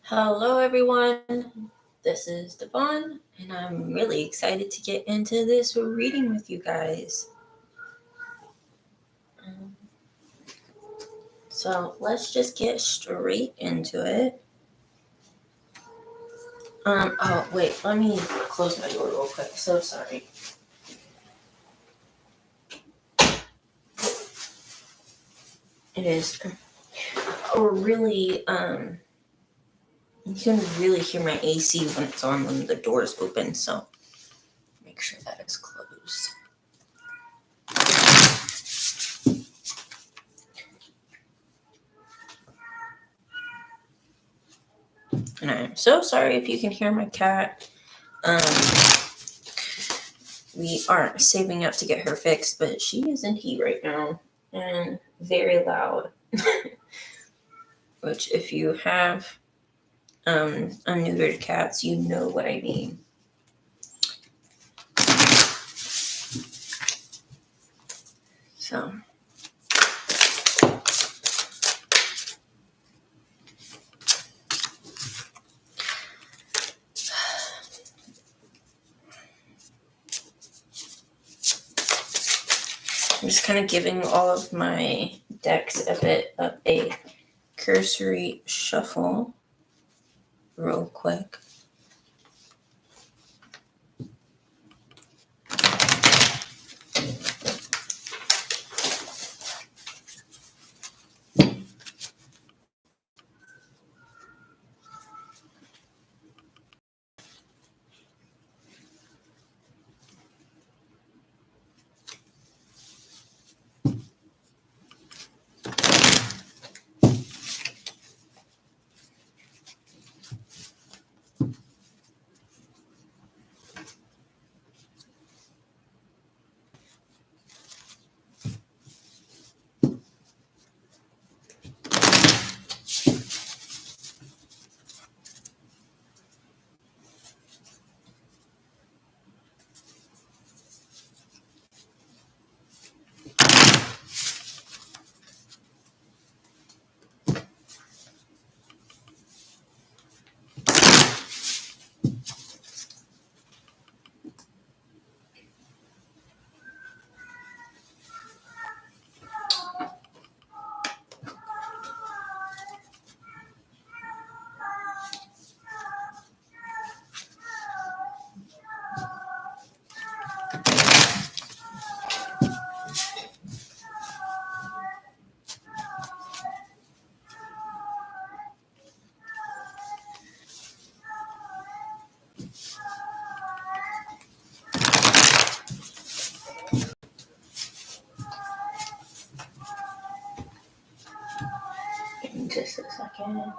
Hello, everyone. This is Devon, and I'm really excited to get into this reading with you guys. Um, so let's just get straight into it. Oh, wait, let me close my door real quick. So sorry. It is really, you can really hear my AC when it's on when the door is open, so make sure that is closed. And I'm so sorry if you can hear my cat. We are saving up to get her fixed, but she is in heat right now and very loud. Which, if you have unneutered cats, you know what I mean. So. I'm just kind of giving all of my decks a bit of a cursory shuffle real quick. In just a second.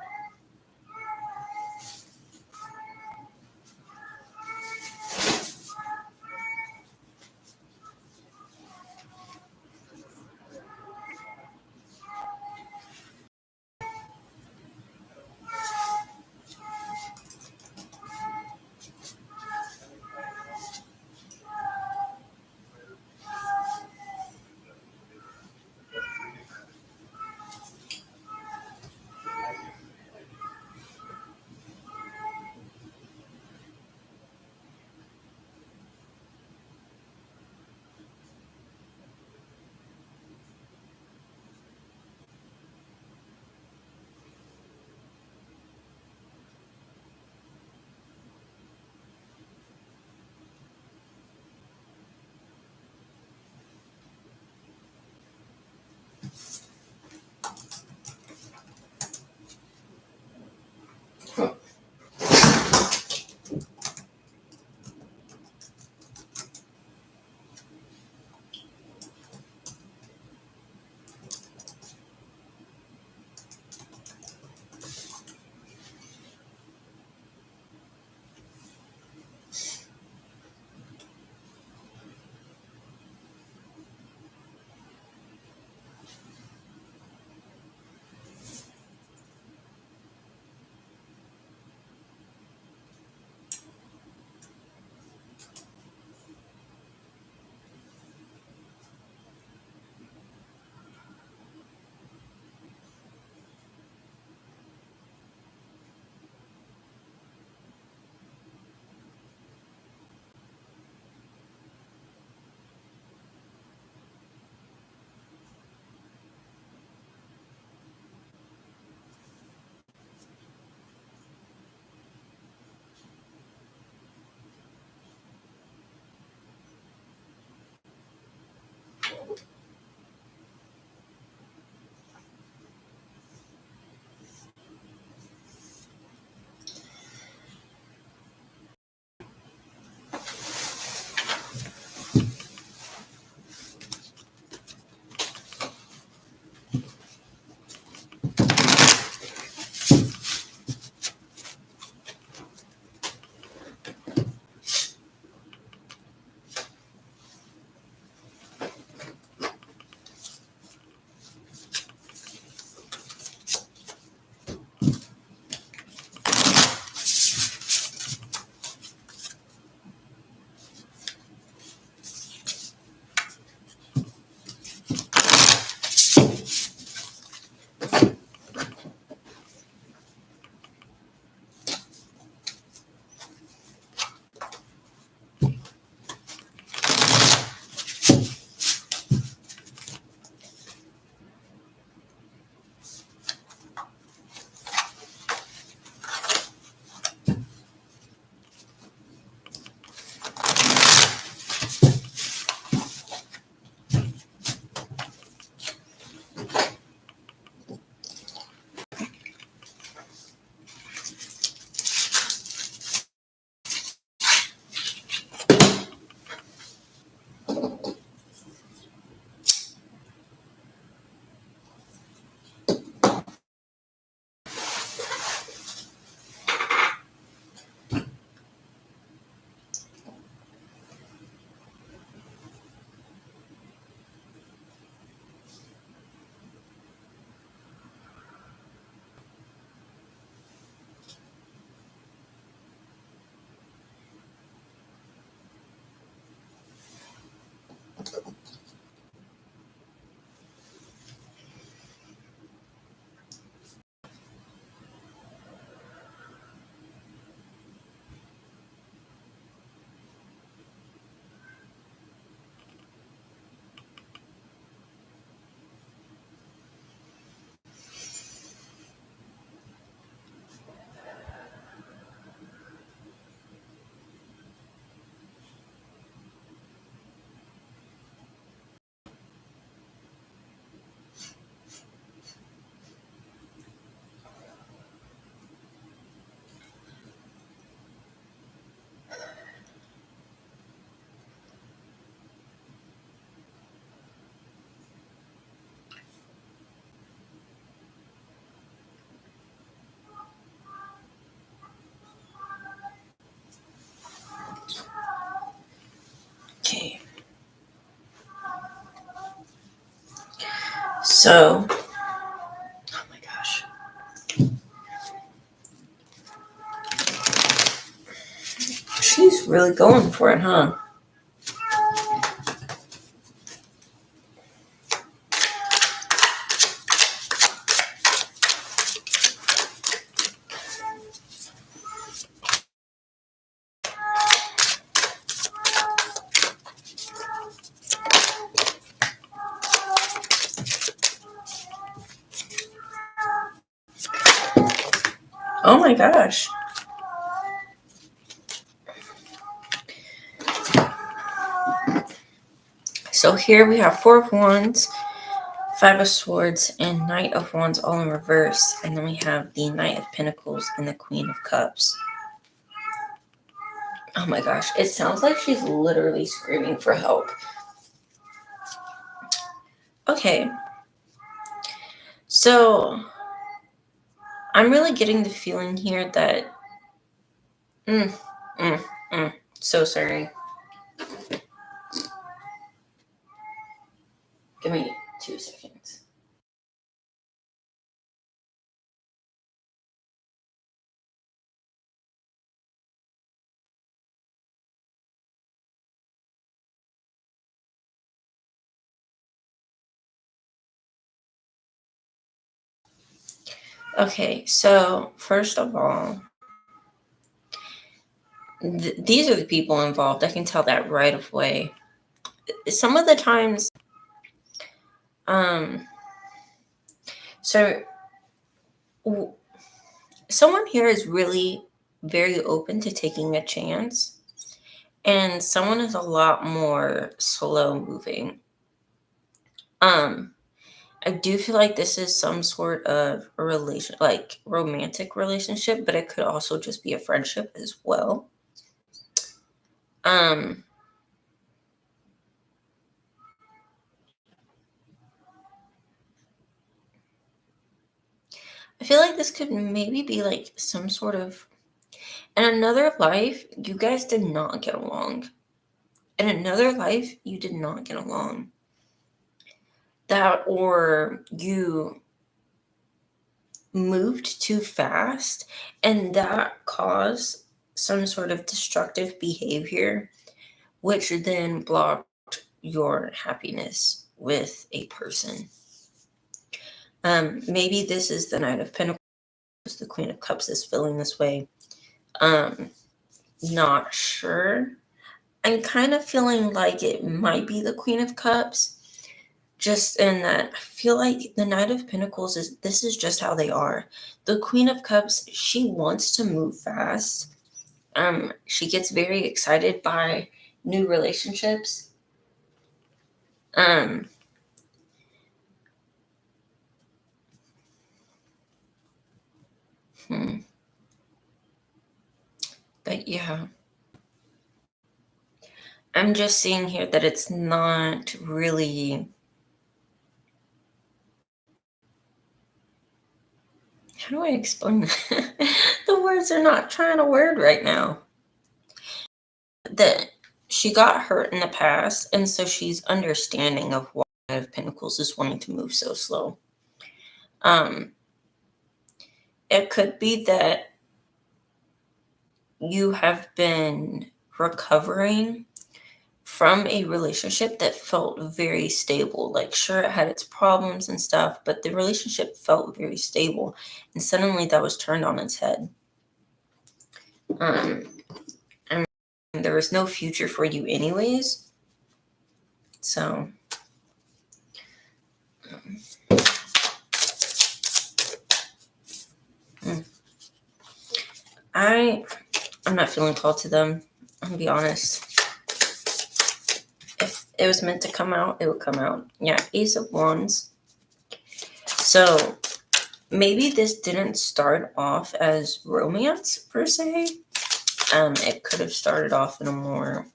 So, oh my gosh. She's really going for it, huh? Oh my gosh. So here we have 4 of Wands, 5 of Swords, and Knight of Wands all in reverse. And then we have the Knight of Pentacles and the Queen of Cups. Oh my gosh. It sounds like she's literally screaming for help. Okay. So I'm really getting the feeling here that... So sorry. Give me 2 seconds. Okay, so first of all, these are the people involved. I can tell that right away. Some of the times, so someone here is really very open to taking a chance, and someone is a lot more slow moving. I do feel like this is some sort of a relation, like romantic relationship, but it could also just be a friendship as well. I feel like this could maybe be like some sort of... In another life, you guys did not get along. In another life, you did not get along. That, or you moved too fast, and that caused some sort of destructive behavior, which then blocked your happiness with a person. Maybe this is the Knight of Pentacles, the Queen of Cups is feeling this way. Not sure. I'm kind of feeling like it might be the Queen of Cups, just in that I feel like the Knight of Pentacles this is just how they are. The Queen of Cups, she wants to move fast. She gets very excited by new relationships. But yeah. I'm just seeing here that it's not really... How do I explain that? The words are not trying to word right now. That she got hurt in the past, and so she's understanding of why Knight of Pentacles is wanting to move so slow. It could be that you have been recovering from a relationship that felt very stable. Like, sure, it had its problems and stuff, but the relationship felt very stable, and suddenly that was turned on its head. And there was no future for you anyways. So I'm not feeling called to them. I'm gonna be honest. If it was meant to come out, it would come out. Yeah, Ace of Wands. So maybe this didn't start off as romance per se. It could have started off in a more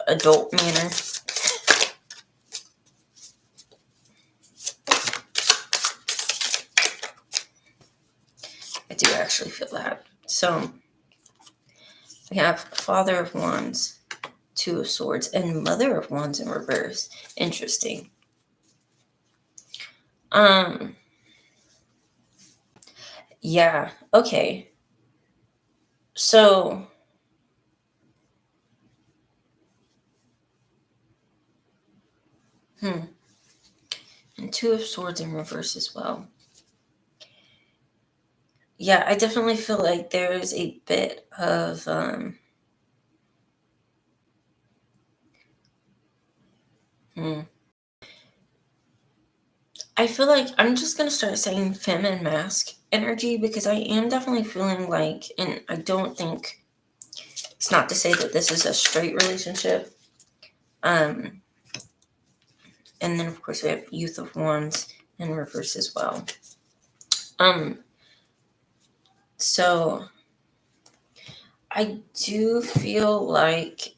adult manner. I do actually feel that. So we have Father of Wands, Two of Swords, and Mother of Wands in reverse. Interesting. Yeah, okay. So, and Two of Swords in reverse as well. Yeah, I definitely feel like there is a bit of I feel like I'm just gonna start saying feminine mask energy because I am definitely feeling like, and I don't think it's not to say that this is a straight relationship. And then of course we have Youth of Wands in reverse as well. So I do feel like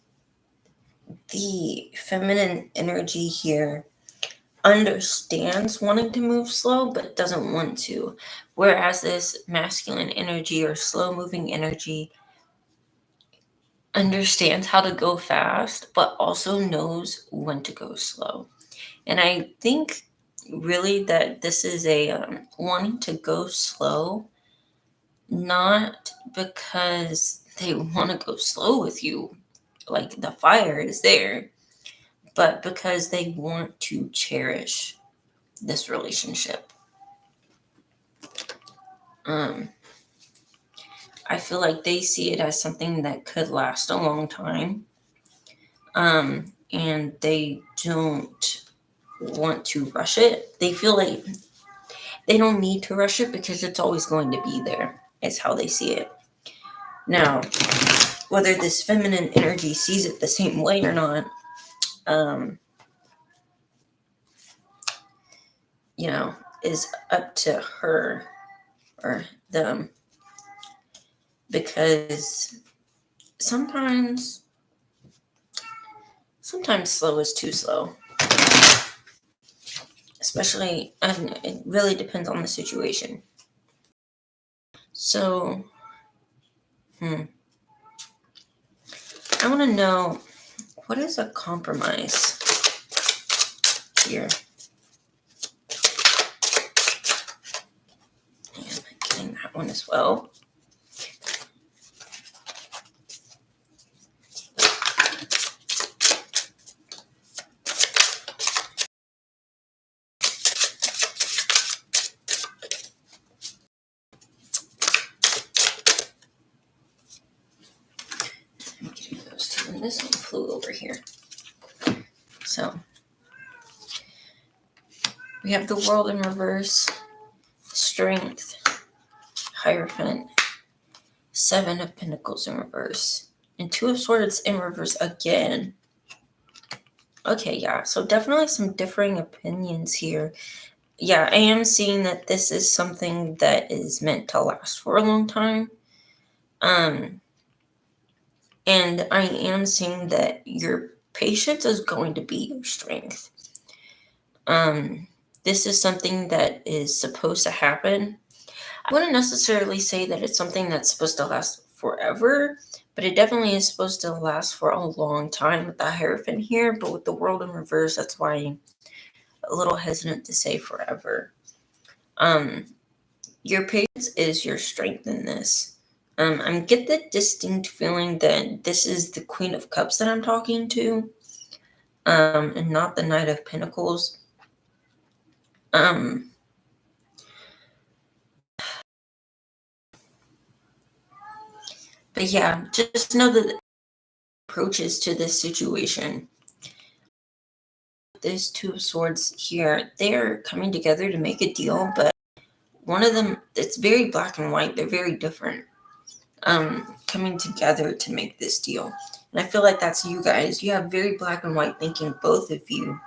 the feminine energy here understands wanting to move slow but doesn't want to, whereas this masculine energy or slow moving energy understands how to go fast but also knows when to go slow. And I think really that this is a wanting to go slow, not because they want to go slow with you, like the fire is there, but because they want to cherish this relationship. I feel like they see it as something that could last a long time. And they don't want to rush it. They feel like they don't need to rush it because it's always going to be there, is how they see it. Now, whether this feminine energy sees it the same way or not, is up to her or them. Because sometimes slow is too slow. Especially, it really depends on the situation. So, I want to know, what is a compromise here? And I'm getting that one as well. I'm getting those two, and this one flew over here. So, we have the World in reverse, Strength, Hierophant, Seven of Pentacles in reverse, and Two of Swords in reverse again. Okay, yeah, so definitely some differing opinions here. Yeah, I am seeing that this is something that is meant to last for a long time. And I am seeing that your patience is going to be your strength. This is something that is supposed to happen. I wouldn't necessarily say that it's something that's supposed to last forever, but it definitely is supposed to last for a long time with the Hierophant here. But with the World in reverse, that's why I'm a little hesitant to say forever. Your patience is your strength in this. I get the distinct feeling that this is the Queen of Cups that I'm talking to, and not the Knight of Pentacles. But yeah, just know that the approaches to this situation, these Two of Swords here, they're coming together to make a deal, but one of them, it's very black and white. They're very different. Coming together to make this deal. And I feel like that's you guys. You have very black and white thinking, both of you,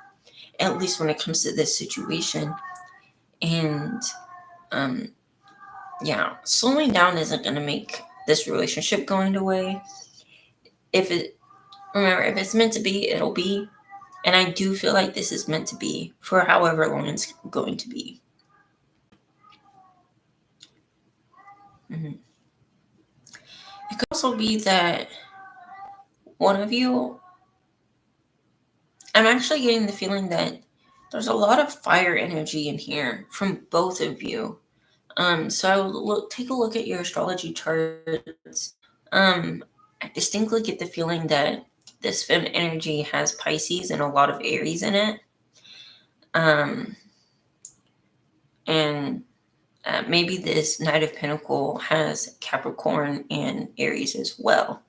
at least when it comes to this situation. And slowing down isn't going to make this relationship going away. If it's meant to be, it'll be. And I do feel like this is meant to be for however long it's going to be. Mm-hmm. It could also be that one of you, I'm actually getting the feeling that There's a lot of fire energy in here from both of you. So I will take a look at your astrology charts. I distinctly get the feeling that this fem energy has Pisces and a lot of Aries in it. And maybe this Knight of Pentacle has Capricorn and Aries as well.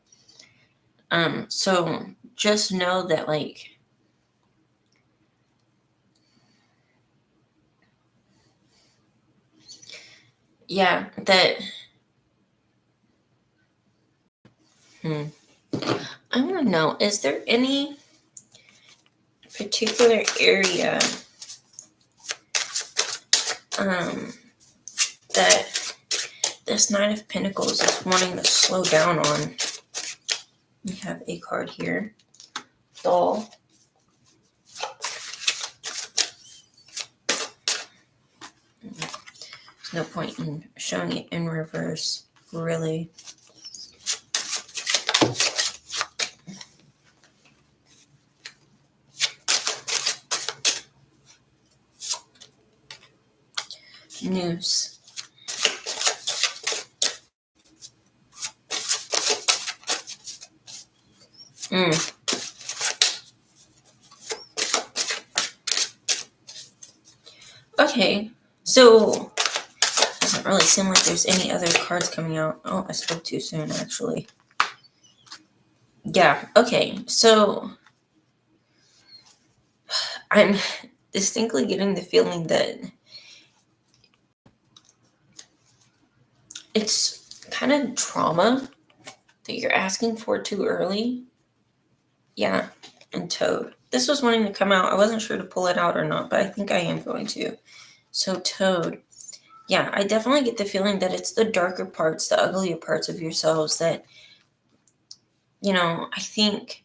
So just know that, like, yeah, that, I want to know, is there any particular area that this Knight of Pentacles is wanting to slow down on? We have a card here. Doll. There's no point in showing it in reverse, really. Noose. Okay, so doesn't really seem like there's any other cards coming out. Oh, I spoke too soon, actually. Yeah, okay, so I'm distinctly getting the feeling that it's kind of trauma that you're asking for too early. Yeah, and Toad. This was wanting to come out. I wasn't sure to pull it out or not, but I think I am going to. So Toad. Yeah, I definitely get the feeling that it's the darker parts, the uglier parts of yourselves that, I think,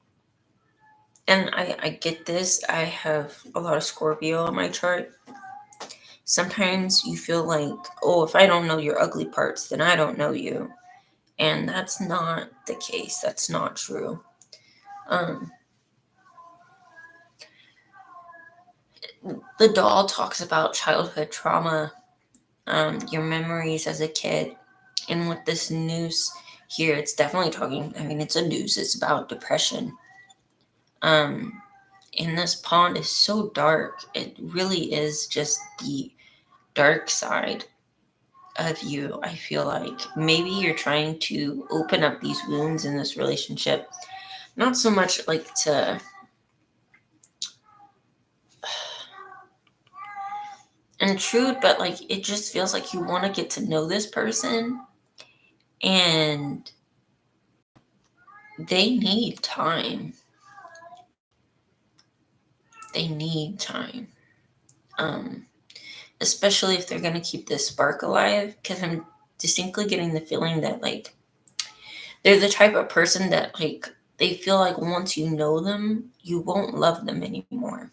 and I get this, I have a lot of Scorpio on my chart. Sometimes you feel like, oh, if I don't know your ugly parts, then I don't know you. And that's not the case. That's not true. The doll talks about childhood trauma, your memories as a kid. And with this noose here, it's definitely talking, it's a noose. It's about depression. And this pond is so dark. It really is just the dark side of you. I feel like maybe you're trying to open up these wounds in this relationship. Not so much like to intrude, but like it just feels like you want to get to know this person and they need time. They need time. Especially if they're going to keep this spark alive, because I'm distinctly getting the feeling that, like, they're the type of person that, like, they feel like once you know them, you won't love them anymore.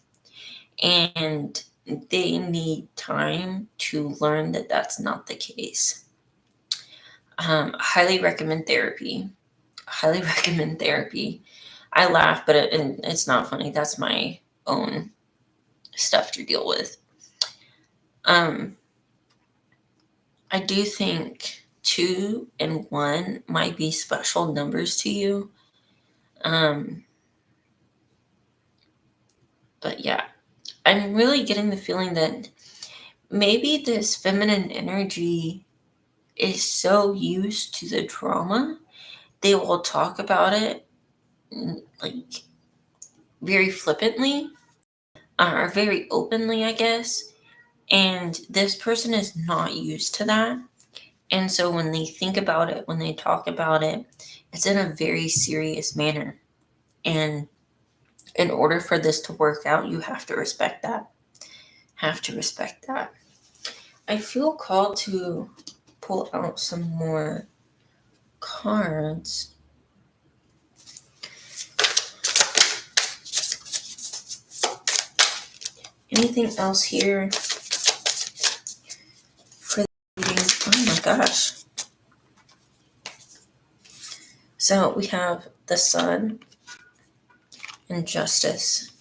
And they need time to learn that that's not the case. Highly recommend therapy. Highly recommend therapy. I laugh, but it's not funny. That's my own stuff to deal with. I do think 2 and 1 might be special numbers to you. But yeah, I'm really getting the feeling that maybe this feminine energy is so used to the trauma, they will talk about it like very flippantly or very openly, I guess. And this person is not used to that. And so when they think about it, when they talk about it, it's in a very serious manner. And in order for this to work out, you have to respect that. Have to respect that. I feel called to pull out some more cards. Anything else here for the reading? Oh my gosh. So we have the Sun and Justice.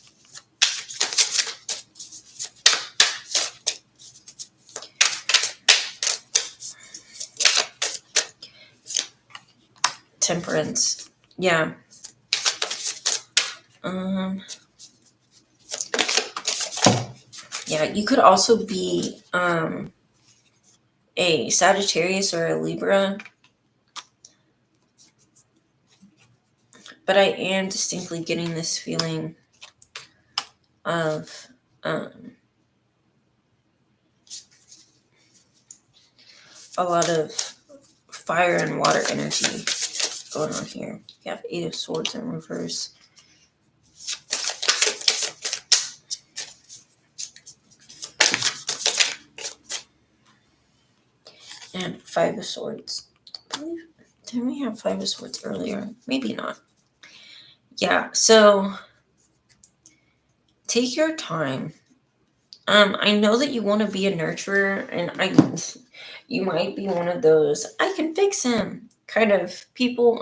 Temperance. Yeah. Yeah, you could also be a Sagittarius or a Libra. But I am distinctly getting this feeling of a lot of fire and water energy going on here. You have 8 of Swords in reverse. And 5 of Swords. I believe, didn't we have 5 of Swords earlier? Maybe not. Yeah, so take your time. I know that you want to be a nurturer, and you might be one of those, I can fix him kind of people.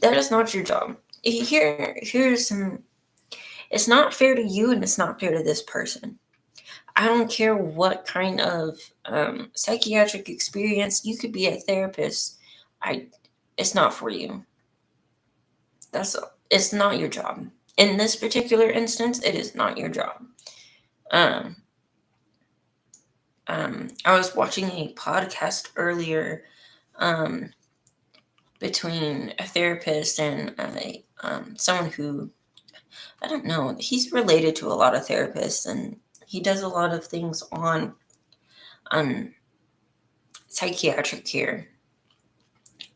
That is not your job. Here's some, it's not fair to you and it's not fair to this person. I don't care what kind of psychiatric experience, you could be a therapist. It's not for you. It's not your job. In this particular instance, it is not your job. I was watching a podcast earlier between a therapist and someone who, I don't know, he's related to a lot of therapists, and he does a lot of things on psychiatric care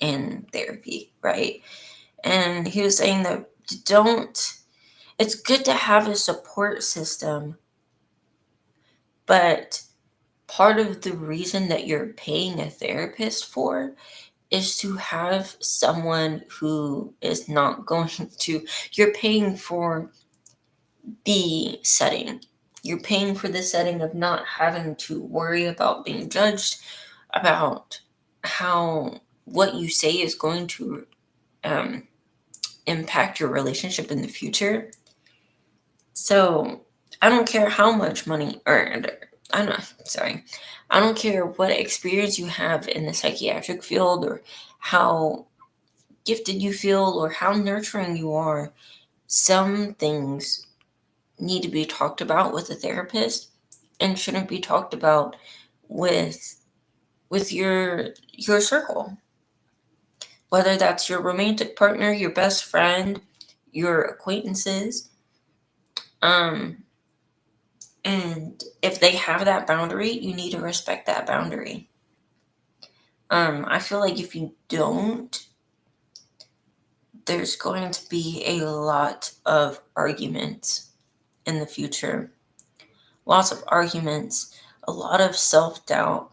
and therapy, right? And he was saying that it's good to have a support system, but part of the reason that you're paying a therapist for is to have someone who is not going to, you're paying for the setting. You're paying for the setting of not having to worry about being judged, about what you say is going to impact your relationship in the future. So I don't care how much money earned. I don't care what experience you have in the psychiatric field, or how gifted you feel, or how nurturing you are. Some things need to be talked about with a therapist and shouldn't be talked about with your circle. Whether that's your romantic partner, your best friend, your acquaintances. And if they have that boundary, you need to respect that boundary. I feel like if you don't, there's going to be a lot of arguments in the future. Lots of arguments, a lot of self-doubt.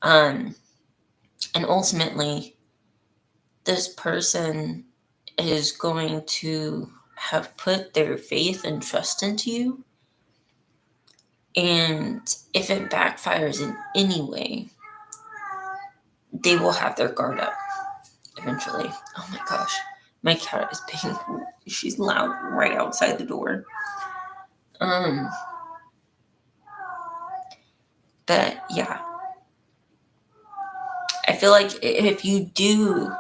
And ultimately, this person is going to have put their faith and trust into you. And if it backfires in any way, they will have their guard up eventually. Oh my gosh. My cat is being, she's loud right outside the door. But yeah. I feel like if you do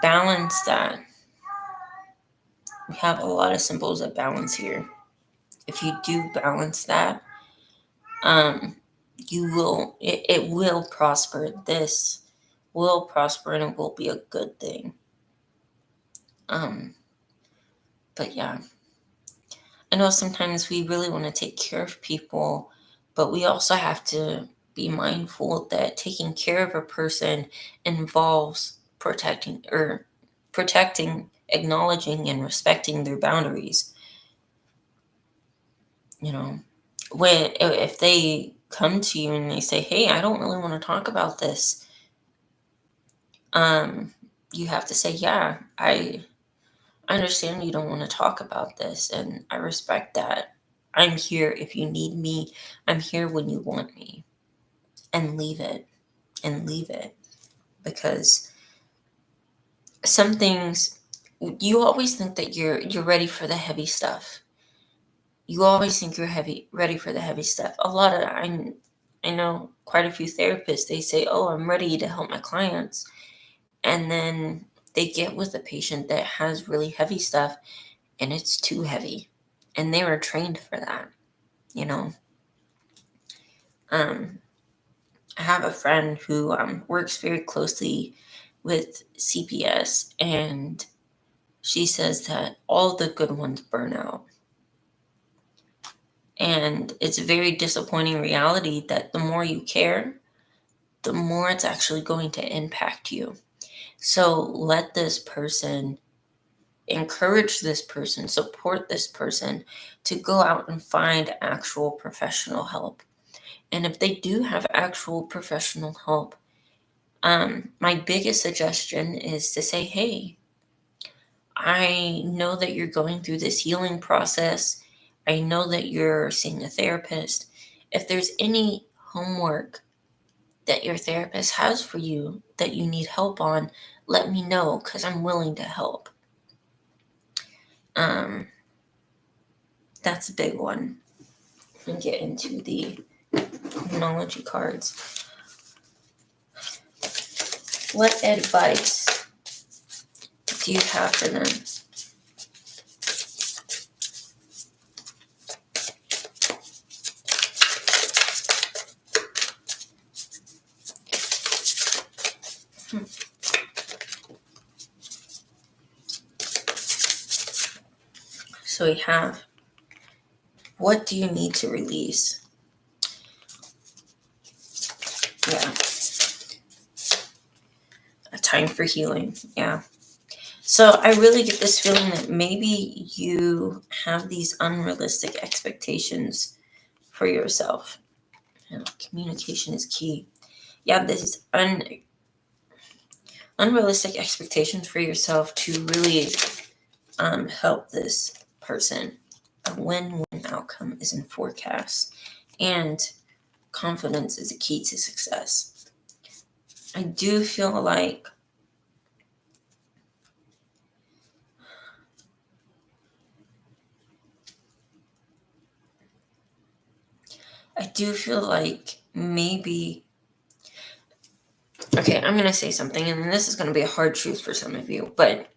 balance that, we have a lot of symbols of balance here. If you do balance that, you will, it will prosper. This will prosper, and it will be a good thing. But yeah, I know sometimes we really want to take care of people, but we also have to be mindful that taking care of a person involves protecting, acknowledging, and respecting their boundaries. You know, if they come to you and they say, hey, I don't really want to talk about this, you have to say, yeah, I understand you don't want to talk about this, and I respect that. I'm here if you need me. I'm here when you want me. And leave it. Because some things, you always think that you're ready for the heavy stuff. You always think you're ready for the heavy stuff. A lot of, I know quite a few therapists, they say, oh, I'm ready to help my clients. And then they get with a patient that has really heavy stuff and it's too heavy. And they were trained for that, you know. I have a friend who works very closely with CPS, and she says that all the good ones burn out. And it's a very disappointing reality that the more you care, the more it's actually going to impact you. So let this person, encourage this person, support this person to go out and find actual professional help. And if they do have actual professional help, my biggest suggestion is to say, hey, I know that you're going through this healing process. I know that you're seeing a therapist. If there's any homework that your therapist has for you that you need help on, let me know because I'm willing to help. That's a big one. And get into the Moonology cards. What advice do you have for them? So we have, what do you need to release? Yeah. A time for healing. Yeah. So I really get this feeling that maybe you have these unrealistic expectations for yourself. You know, communication is key. You have these unrealistic expectations for yourself to really help this person. A win-win outcome is in forecast, and confidence is a key to success. I do feel like maybe, okay, I'm going to say something, and this is going to be a hard truth for some of you, but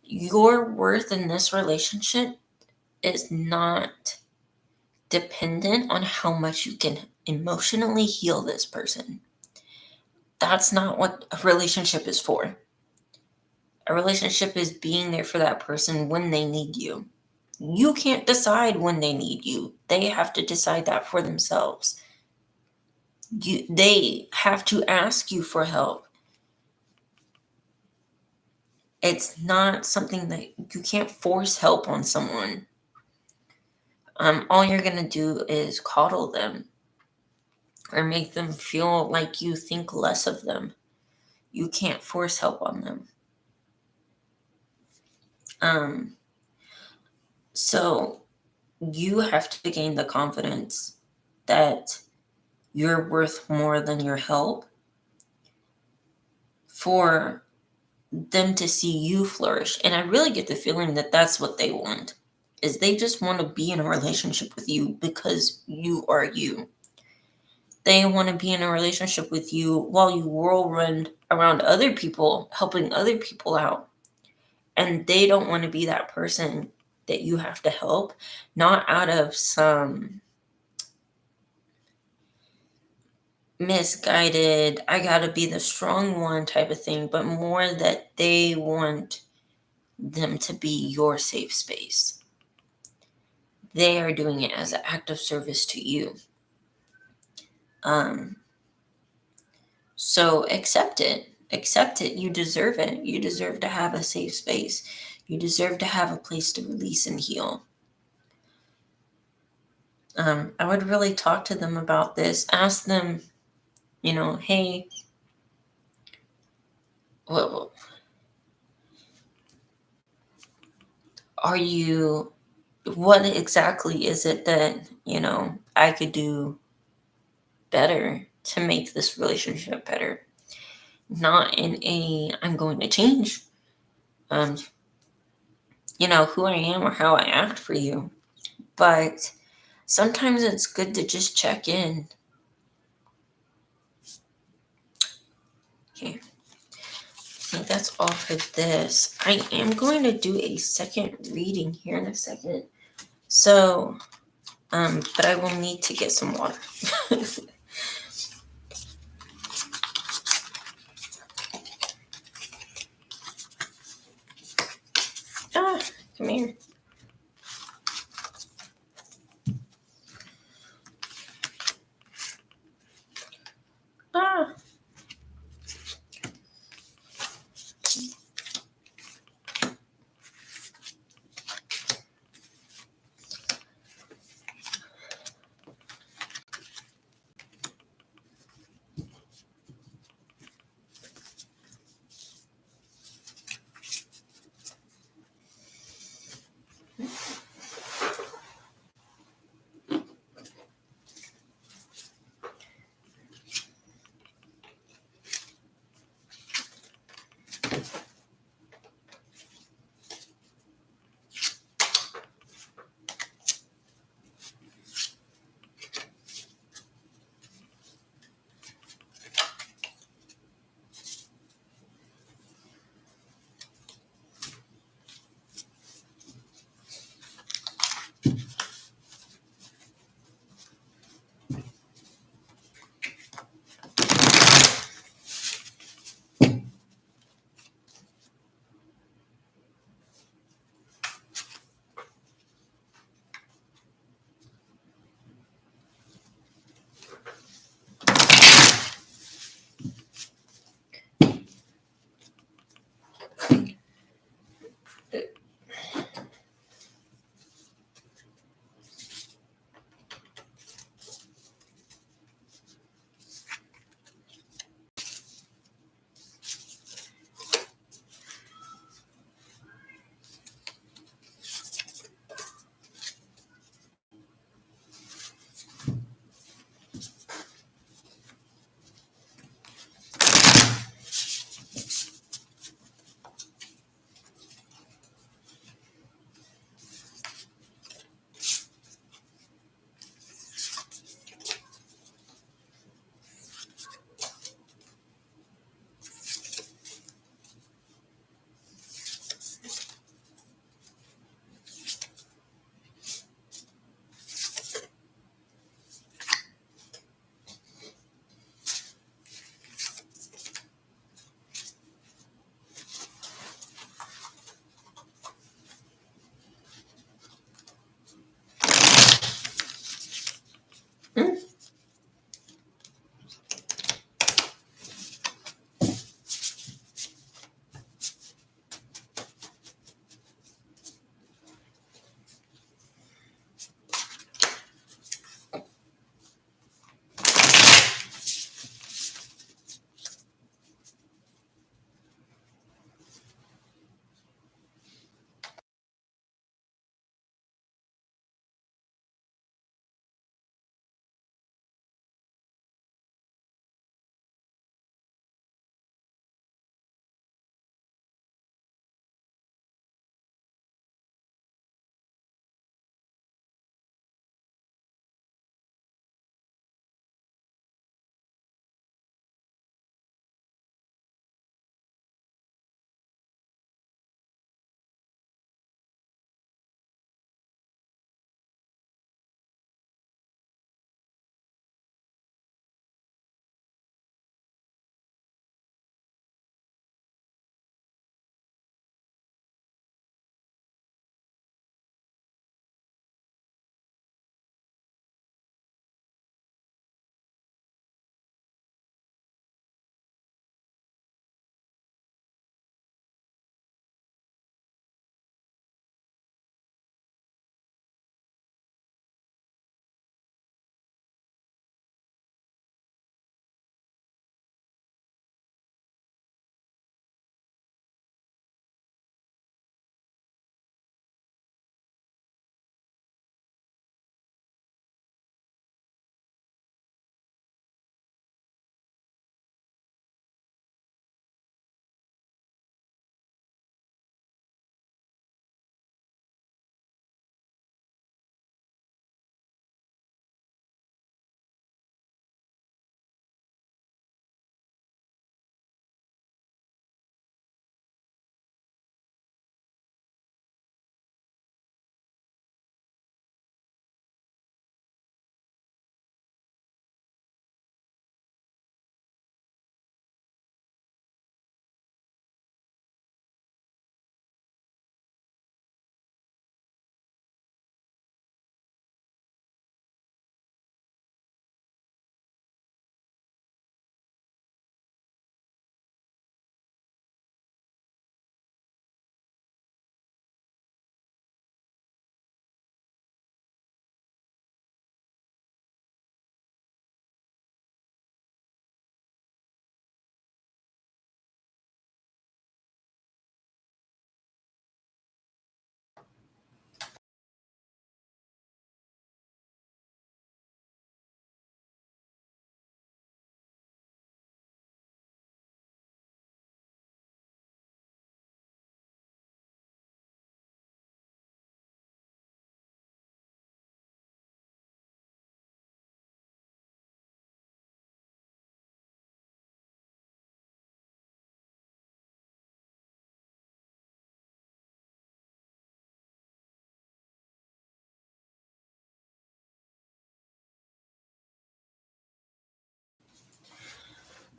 your worth in this relationship is not dependent on how much you can emotionally heal this person. That's not what a relationship is for. A relationship is being there for that person when they need you. You can't decide when they need you. They have to decide that for themselves. They have to ask you for help. It's not something that you can't force help on someone. All you're going to do is coddle them or make them feel like you think less of them. You can't force help on them. So you have to gain the confidence that you're worth more than your help for them to see you flourish. And I really get the feeling that that's what they want, is they just want to be in a relationship with you because you are you. They want to be in a relationship with you while you whirlwind around other people, helping other people out. And they don't want to be that person that you have to help, not out of some misguided, I gotta be the strong one type of thing, but more that they want them to be your safe space. They are doing it as an act of service to you. So accept it. Accept it. You deserve it. You deserve to have a safe space. You deserve to have a place to release and heal. I would really talk to them about this. Ask them, hey, what exactly is it that, I could do better to make this relationship better? Not in I'm going to change, who I am or how I act for you. But sometimes it's good to just check in. Okay. think that's all for this. I am going to do a second reading here in a second. So, but I will need to get some water. Come here. Ah.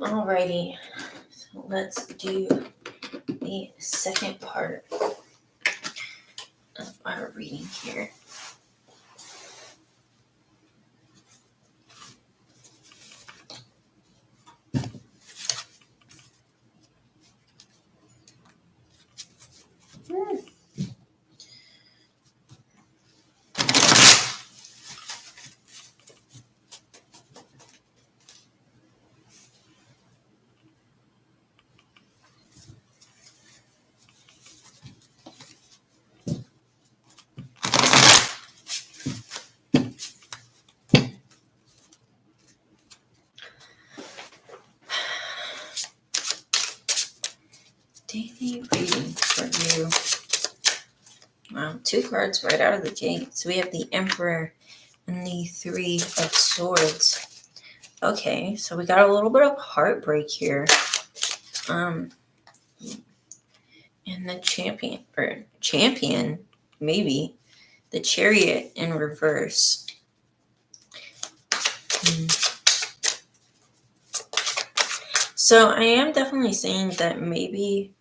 Alrighty, so let's do the second part of our reading here. Daily reading for you. Wow, 2 cards right out of the gate. So we have the Emperor and the 3 of Swords. Okay, so we got a little bit of heartbreak here. And the champion, maybe, the Chariot in reverse. So I am definitely saying that maybe,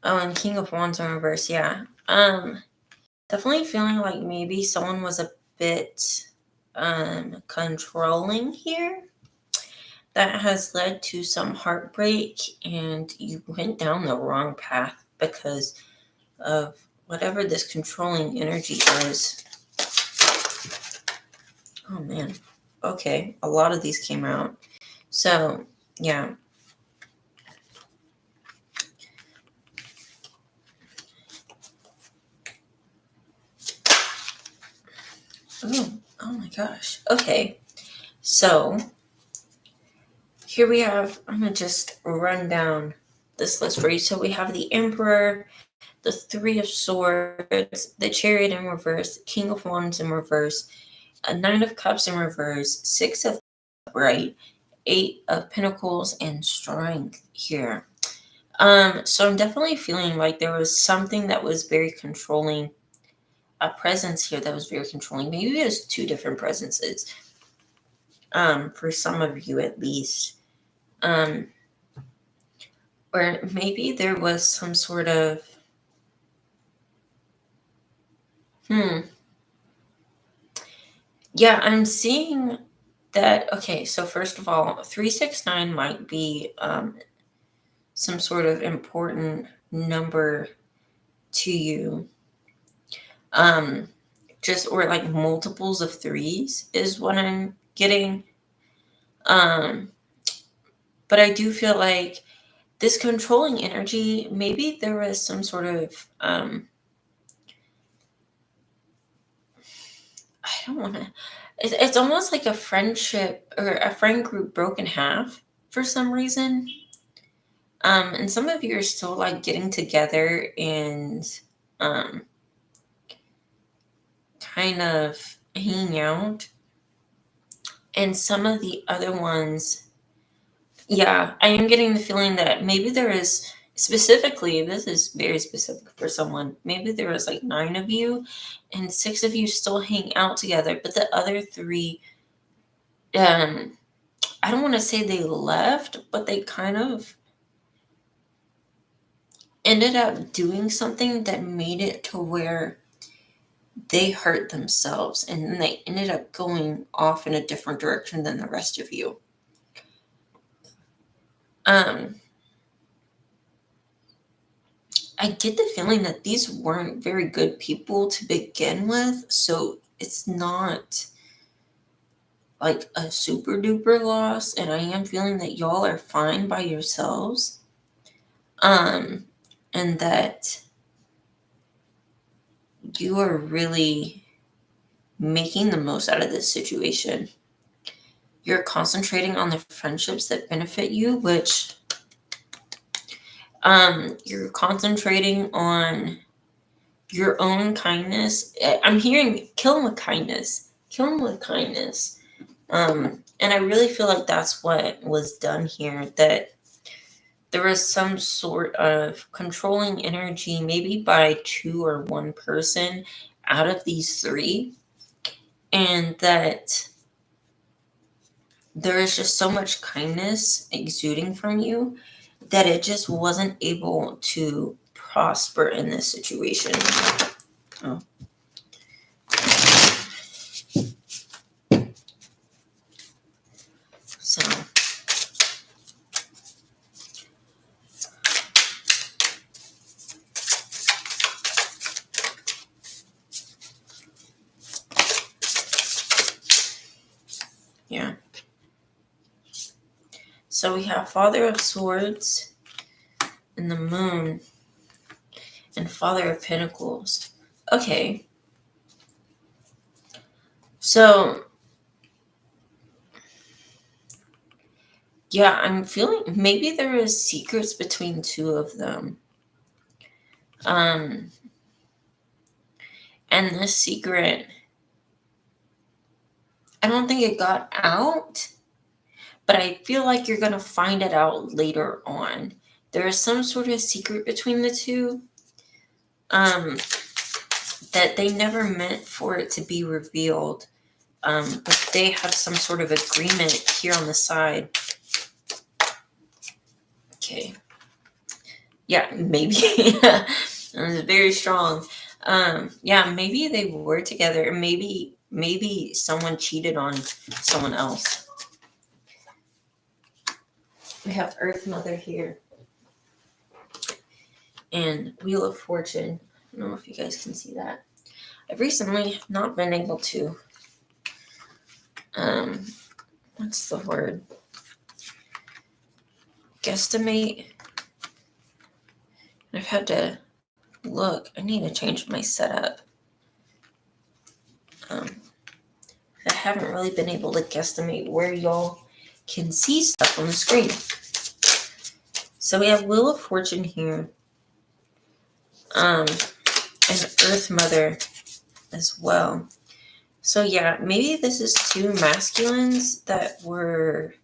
and King of Wands in reverse, yeah. Definitely feeling like maybe someone was a bit controlling here. That has led to some heartbreak, and you went down the wrong path because of whatever this controlling energy is. Oh man. Okay, a lot of these came out. So, yeah. Oh my gosh. Okay. So, here we have, I'm going to just run down this list for you. So we have the Emperor, the 3 of Swords, the Chariot in reverse, King of Wands in reverse, a 9 of Cups in reverse, 6 of upright, 8 of Pentacles, and Strength here. So I'm definitely feeling like there was something that was very controlling, a presence here that was very controlling. Maybe it was 2 different presences, for some of you at least. Or maybe there was some sort of, yeah, I'm seeing that. Okay, so first of all, 369 might be some sort of important number to you. Just, or like multiples of 3s is what I'm getting. But I do feel like this controlling energy, maybe there was some sort of, I don't want to, it's almost like a friendship or a friend group broke in half for some reason. And some of you are still like getting together and kind of hanging out. And some of the other ones, yeah, I am getting the feeling that maybe there is, specifically, this is very specific for someone, maybe there was like 9 of you and 6 of you still hang out together, but the other 3, I don't want to say they left, but they kind of ended up doing something that made it to where they hurt themselves, and then they ended up going off in a different direction than the rest of you. I get the feeling that these weren't very good people to begin with, so it's not like a super duper loss, and I am feeling that y'all are fine by yourselves. And that you are really making the most out of this situation. You're concentrating on the friendships that benefit you, which you're concentrating on your own kindness. I'm hearing kill them with kindness. Kill them with kindness. And I really feel like that's what was done here, that there was some sort of controlling energy, maybe by 2 or 1 person out of these 3. And that there is just so much kindness exuding from you that it just wasn't able to prosper in this situation. Oh. So yeah. So we have Father of Swords and the Moon and Father of Pentacles. Okay. So yeah, I'm feeling maybe there is secrets between two of them. And this secret, I don't think it got out, but I feel like you're going to find it out later on. There is some sort of secret between the two that they never meant for it to be revealed. But they have some sort of agreement here on the side. Okay. Yeah, maybe. It was very strong. Yeah, maybe they were together. Maybe someone cheated on someone else. We have Earth Mother here. And Wheel of Fortune. I don't know if you guys can see that. I've recently not been able to what's the word? Guesstimate. I've had to look. I need to change my setup. I haven't really been able to guesstimate where y'all can see stuff on the screen. So we have Wheel of Fortune here. And Earth Mother as well. So yeah, maybe this is two masculines that were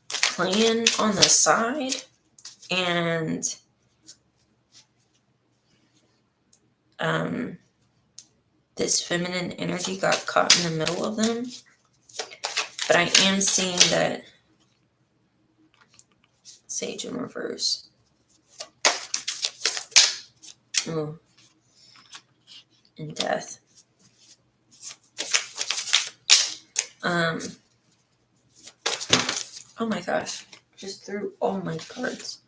playing on the side, and this feminine energy got caught in the middle of them. But I am seeing that Sage in reverse. Ooh. And Death. Oh my gosh. Just threw all my cards.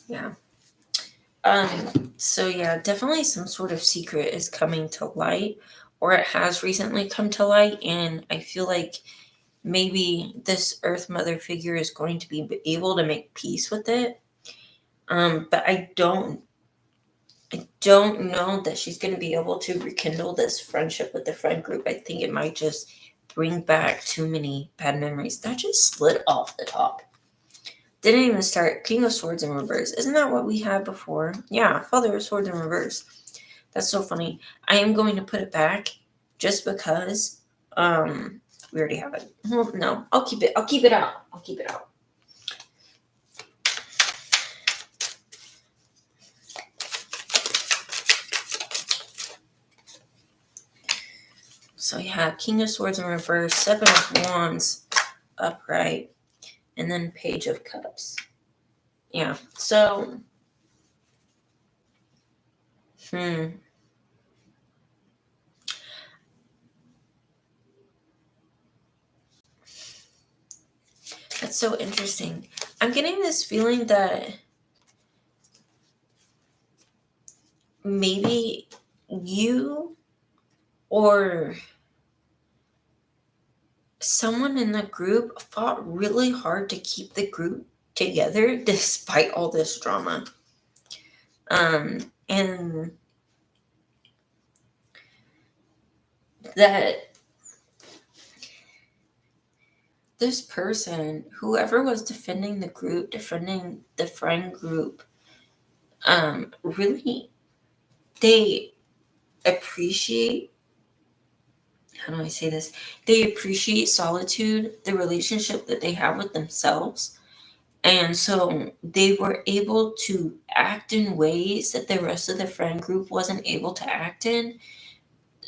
Yeah. So yeah, definitely some sort of secret is coming to light, or it has recently come to light, and I feel like maybe this Earth Mother figure is going to be able to make peace with it. But I don't know that she's going to be able to rekindle this friendship with the friend group. I think it might just bring back too many bad memories. That just slid off the top. Didn't even start. King of Swords in reverse. Isn't that what we had before? Yeah, Father of Swords in reverse. That's so funny. I am going to put it back just because we already have it. Well, no, I'll keep it out. I'll keep it out. So yeah, King of Swords in reverse, Seven of Wands upright, and then Page of Cups. Yeah, so that's so interesting. I'm getting this feeling that maybe you or someone in the group fought really hard to keep the group together despite all this drama. And that this person, whoever was defending the group, defending the friend group, really, they appreciate, how do I say this? They appreciate solitude, the relationship that they have with themselves. And so they were able to act in ways that the rest of the friend group wasn't able to act in,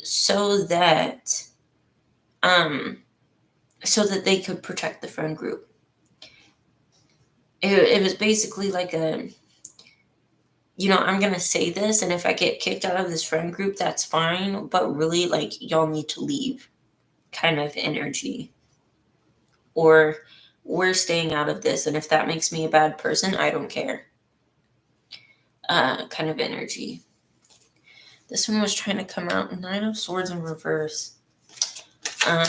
so that they could protect the friend group. It was basically like a, I'm gonna say this, and if I get kicked out of this friend group, that's fine, but really, like, y'all need to leave kind of energy. Or we're staying out of this, and if that makes me a bad person, I don't care. Kind of energy. This one was trying to come out 9 of Swords in reverse. Oh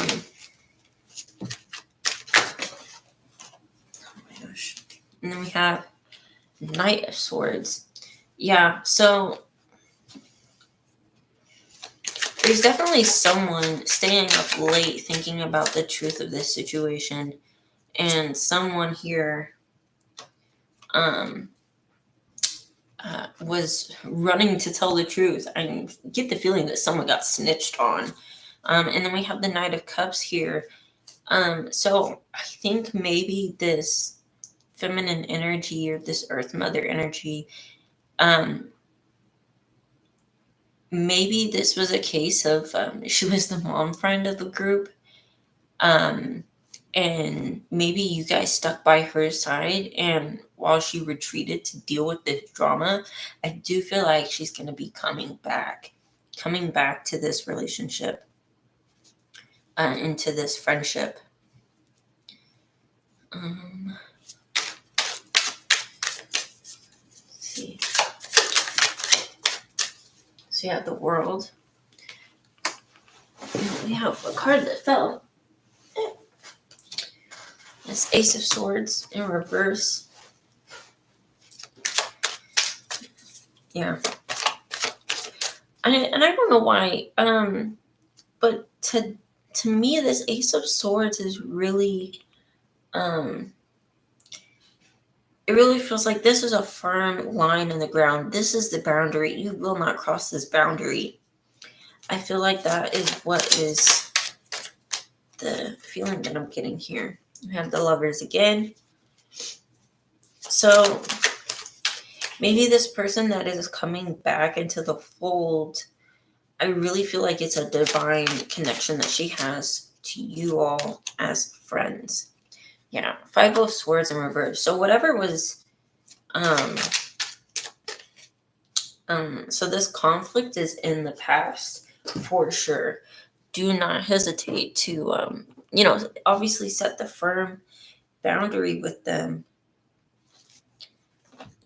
my gosh. And then we have Knight of Swords. Yeah, so there's definitely someone staying up late thinking about the truth of this situation, and someone here was running to tell the truth. I get the feeling that someone got snitched on. And then we have the Knight of Cups here. So I think maybe this feminine energy, or this Earth Mother energy, maybe this was a case of she was the mom friend of the group. And maybe you guys stuck by her side, and while she retreated to deal with the drama, I do feel like she's going to be coming back to this relationship, into this friendship. Let's see. So you have the World. We have a card that fell. It's Ace of Swords in reverse. Yeah. And I don't know why, but to me, this Ace of Swords is really, it really feels like this is a firm line in the ground. This is the boundary. You will not cross this boundary. I feel like that is what is the feeling that I'm getting here. We have the Lovers again. So maybe this person that is coming back into the fold, I really feel like it's a divine connection that she has to you all as friends. Yeah, 5 of Swords in reverse. So whatever was, so this conflict is in the past for sure. Do not hesitate to, obviously set the firm boundary with them.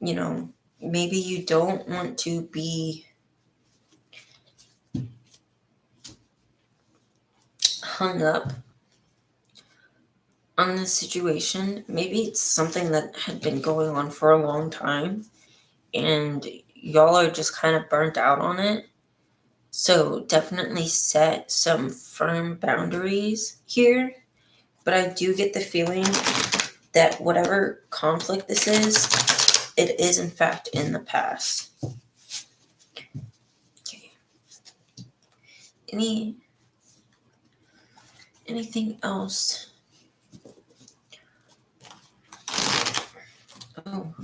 Maybe you don't want to be hung up on this situation. Maybe it's something that had been going on for a long time, and y'all are just kind of burnt out on it. So definitely set some firm boundaries here. But I do get the feeling that whatever conflict this is, it is in fact in the past. Okay. Anything else? Oh.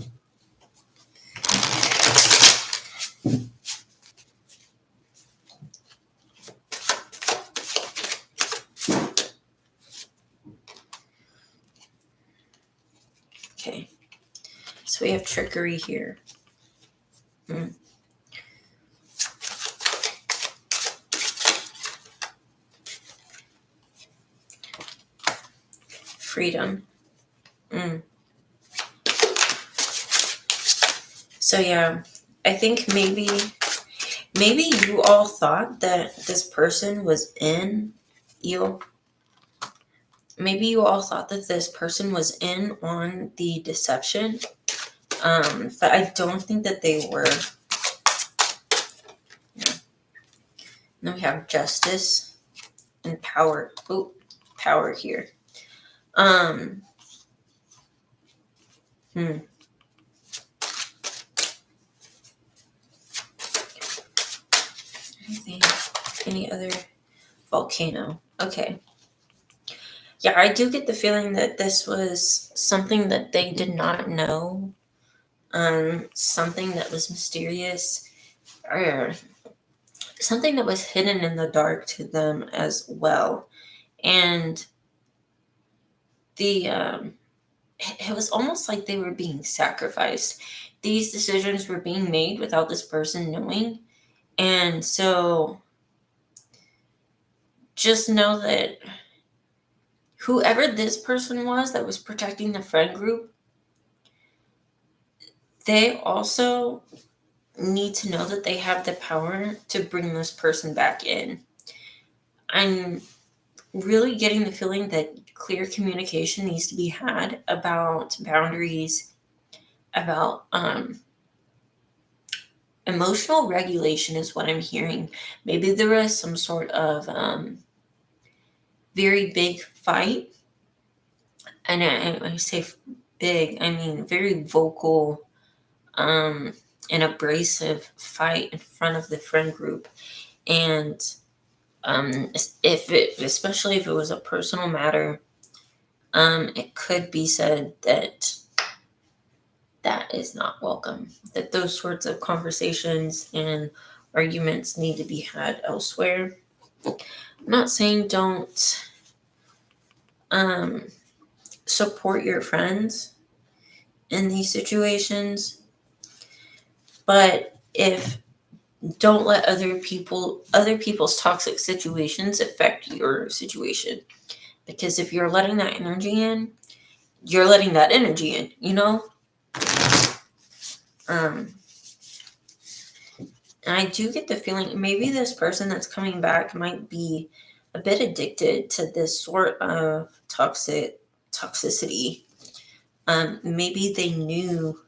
Okay. So we have trickery here. Freedom. So yeah, I think maybe you all thought that this person was in you. Maybe you all thought that this person was in on the deception, but I don't think that they were. Yeah. Then we have Justice and Power. Oh, Power here. Any other Volcano? Okay. Yeah, I do get the feeling that this was something that they did not know, something that was mysterious, or something that was hidden in the dark to them as well. And the it was almost like they were being sacrificed. These decisions were being made without this person knowing. And so just know that whoever this person was that was protecting the friend group, they also need to know that they have the power to bring this person back in. I'm really getting the feeling that clear communication needs to be had about boundaries, about emotional regulation is what I'm hearing. Maybe there was some sort of very big fight, and I say big, I mean very vocal um, and abrasive fight in front of the friend group. And especially if it was a personal matter, it could be said that that is not welcome. That those sorts of conversations and arguments need to be had elsewhere. I'm not saying don't um, support your friends in these situations, but if don't let other people's toxic situations affect your situation, because if you're letting that energy in, you're letting that energy in, you know. um and I do get the feeling maybe this person that's coming back might be a bit addicted to this sort of toxicity. Maybe they knew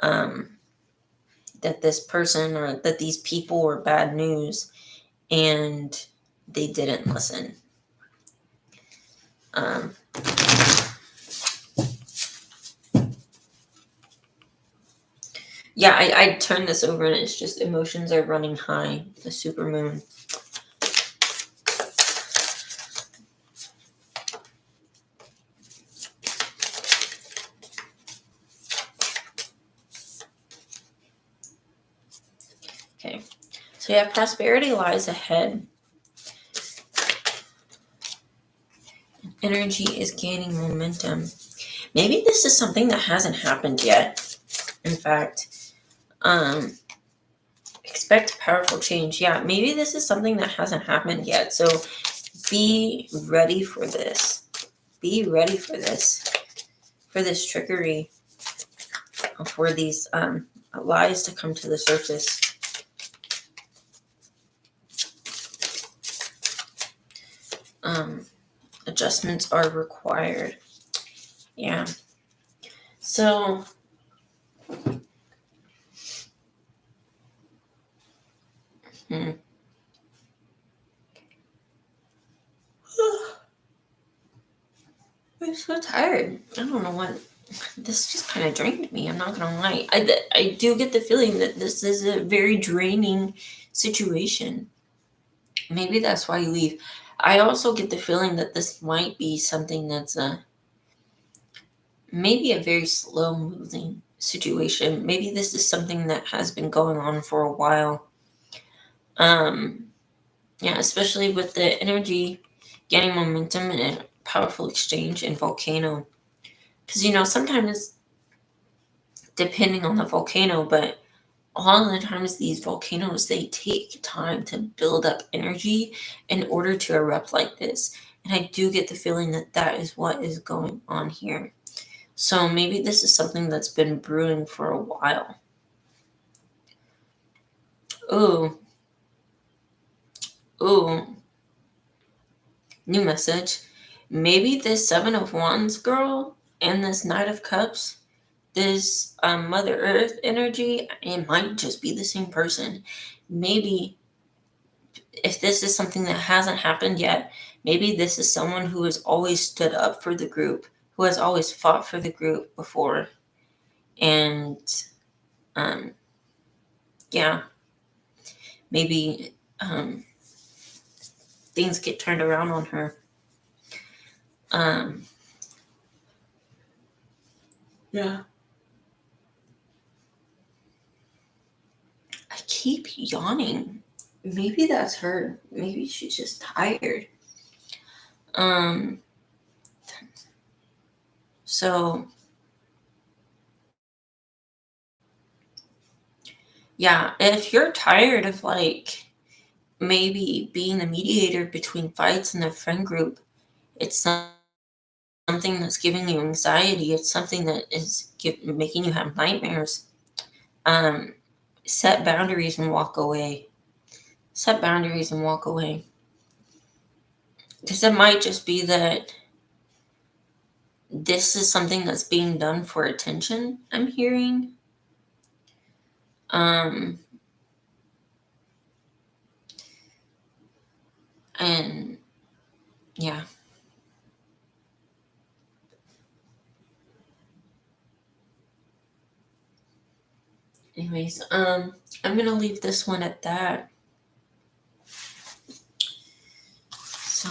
um that this person or that these people were bad news, and they didn't listen. Um, yeah, I turned this over and it's just emotions are running high. The super moon. Okay, so yeah, prosperity lies ahead. Energy is gaining momentum. Maybe this is something that hasn't happened yet. In fact, expect powerful change. Yeah, maybe this is something that hasn't happened yet. So be ready for this. Be ready for this trickery, for these lies to come to the surface. Adjustments are required. Yeah. So I'm so tired. I don't know what. This just kind of drained me. I'm not gonna lie. I do get the feeling that this is a very draining situation. Maybe that's why you leave. I also get the feeling that this might be something that's maybe a very slow moving situation. Maybe this is something that has been going on for a while. Um, yeah, especially with the energy gaining momentum and a powerful exchange in volcano. Because sometimes depending on the volcano, but all the times these volcanoes they take time to build up energy in order to erupt like this. And I do get the feeling that that is what is going on here. So maybe this is something that's been brewing for a while. Ooh, ooh, new message. Maybe this Seven of Wands girl and this Knight of Cups, this Mother Earth energy, it might just be the same person. Maybe if this is something that hasn't happened yet, maybe this is someone who has always stood up for the group, who has always fought for the group before. And um, yeah, maybe things get turned around on her. Yeah. I keep yawning. Maybe that's her. Maybe she's just tired. So yeah, if you're tired of like maybe being the mediator between fights in the friend group, it's something that's giving you anxiety. It's something that is making you have nightmares. Set boundaries and walk away. Set boundaries and walk away. Because it might just be that this is something that's being done for attention, I'm hearing. And yeah. Anyways, I'm gonna leave this one at that. So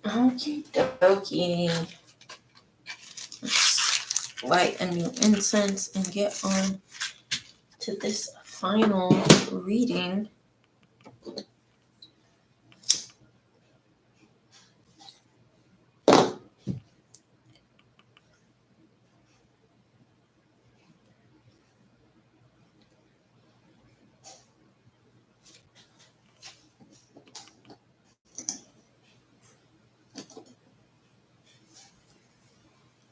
Okie dokie. Let's light a new incense and get on to this final reading.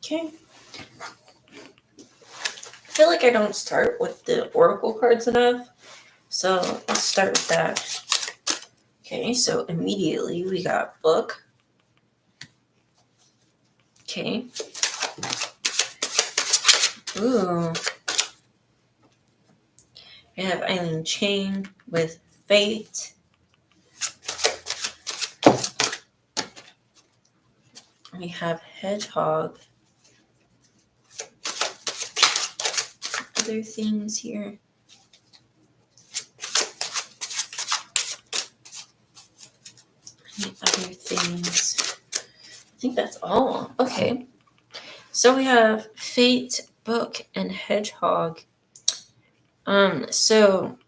Okay. I feel like I don't start with the oracle cards enough, so let's start with that. Okay, so immediately we got book. Okay. Ooh. We have Island Chain with Fate. We have Hedgehog. Other things here. Any other things? I think that's all. Okay. So we have Fate, Book, and Hedgehog. So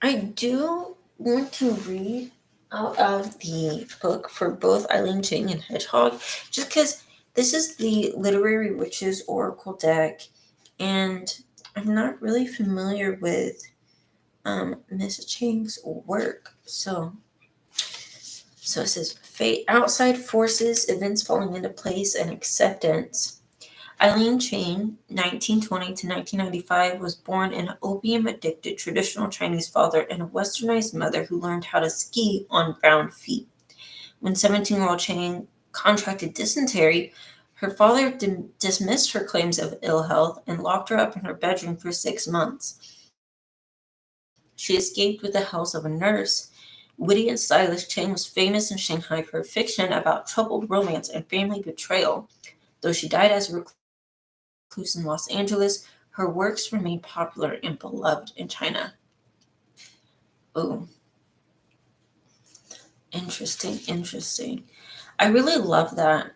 I do want to read out of the book for both Eileen Ching and Hedgehog, just because this is the Literary Witches Oracle deck, and I'm not really familiar with Miss Ching's work. So it says fate, outside forces, events falling into place, and acceptance. Eileen Ching, 1920 to 1995, was born in an opium-addicted traditional Chinese father and a westernized mother who learned how to ski on brown feet. When 17-year-old Ching contracted dysentery, her father dismissed her claims of ill health and locked her up in her bedroom for 6 months. She escaped with the help of a nurse. Witty and stylish, Ching was famous in Shanghai for her fiction about troubled romance and family betrayal. Though she died as a recluse in Los Angeles, her works remain popular and beloved in China. Oh, interesting. I really love that.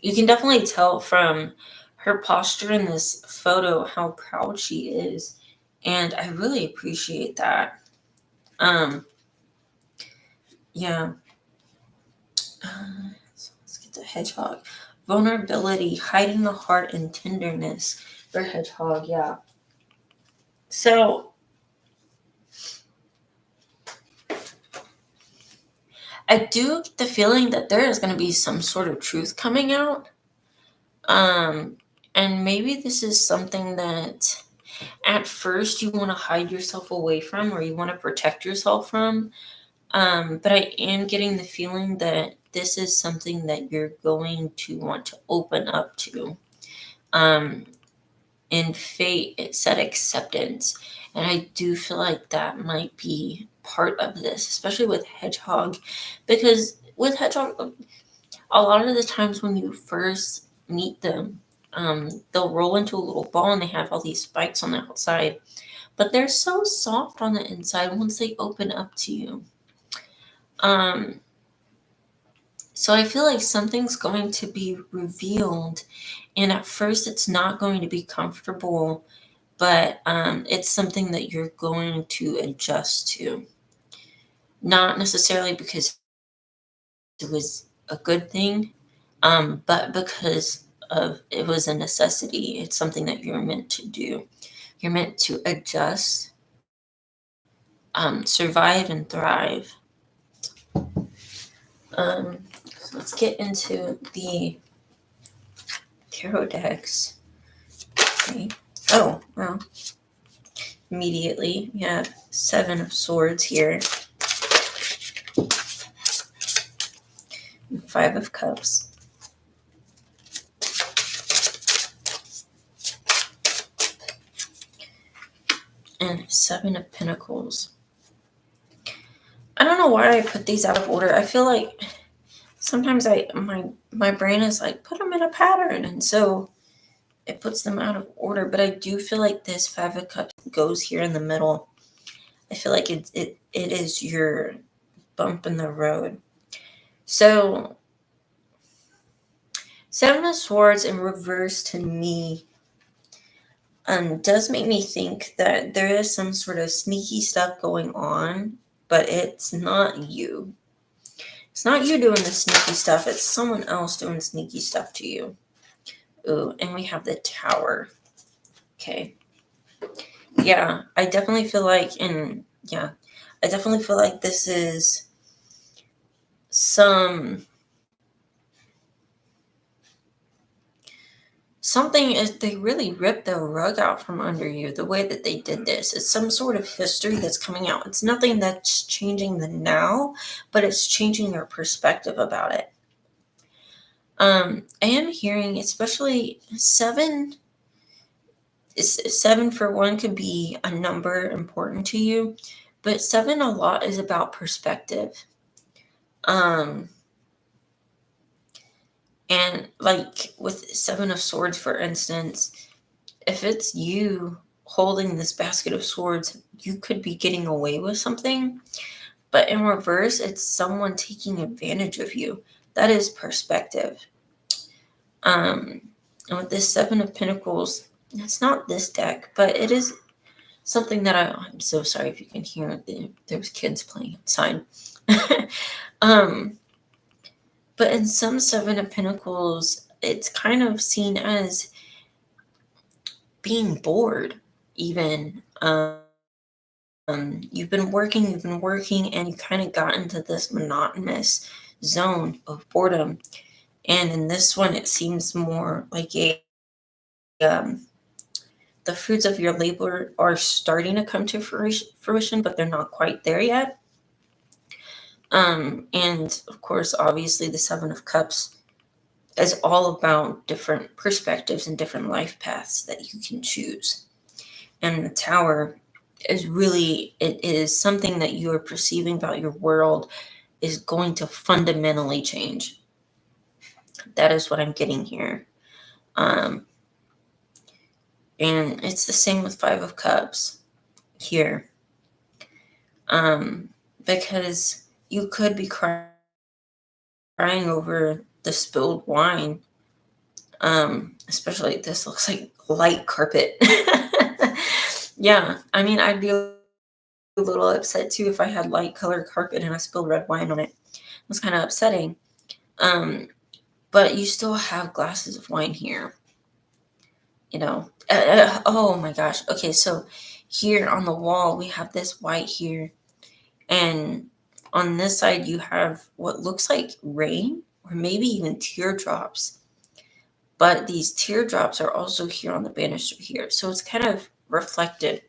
You can definitely tell from her posture in this photo how proud she is, and I really appreciate that. Yeah. So let's get to Hedgehog. Vulnerability, hiding the heart, and tenderness for Hedgehog. Yeah. So I do get the feeling that there is going to be some sort of truth coming out. And maybe this is something that at first you want to hide yourself away from or you want to protect yourself from. But I am getting the feeling that this is something that you're going to want to open up to. In Fate, it said acceptance. And I do feel like that might be part of this, especially with Hedgehog. Because with Hedgehog, a lot of the times when you first meet them, they'll roll into a little ball and they have all these spikes on the outside. But they're so soft on the inside once they open up to you. So I feel like something's going to be revealed, and at first it's not going to be comfortable, but it's something that you're going to adjust to. Not necessarily because it was a good thing, but because of it was a necessity. It's something that you're meant to do. You're meant to adjust, survive, and thrive. So let's get into the tarot decks. Okay. Oh, well. Immediately, we have 7 of Swords here. And 5 of Cups. And 7 of Pentacles. I don't know why I put these out of order. I feel like sometimes my brain is like, put them in a pattern. And so it puts them out of order. But I do feel like this 5 of Cups goes here in the middle. I feel like it is your bump in the road. So, Seven of Swords in reverse to me does make me think that there is some sort of sneaky stuff going on, but it's not you. It's not you doing the sneaky stuff. It's someone else doing sneaky stuff to you. Ooh, and we have the Tower. Okay. Yeah, I definitely feel like, this is something is they really ripped the rug out from under you the way that they did this. It's some sort of history that's coming out. It's nothing that's changing the now, but it's changing your perspective about it. I am hearing, especially 7 for one could be a number important to you, but 7 a lot is about perspective. And like with 7 of Swords, for instance, if it's you holding this basket of swords, you could be getting away with something. But in reverse, it's someone taking advantage of you. That is perspective. And with this 7 of Pentacles, it's not this deck, but it is something that I'm so sorry if you can hear there's kids playing outside. But in some 7 of Pentacles, it's kind of seen as being bored, even. You've been working, and you kind of got into this monotonous zone of boredom. And in this one, it seems more like the fruits of your labor are starting to come to fruition, but they're not quite there yet. And of course, obviously, the 7 of Cups is all about different perspectives and different life paths that you can choose. And the Tower is really, it is something that you are perceiving about your world is going to fundamentally change. That is what I'm getting here. And it's the same with 5 of Cups here. Because you could be crying over the spilled wine. Especially this looks like light carpet. Yeah, I mean, I'd be a little upset too if I had light colored carpet and I spilled red wine on it. It was kind of upsetting. But you still have glasses of wine here. Oh my gosh. Okay, so here on the wall, we have this white here. And on this side, you have what looks like rain or maybe even teardrops. But these teardrops are also here on the banister here. So it's kind of reflected.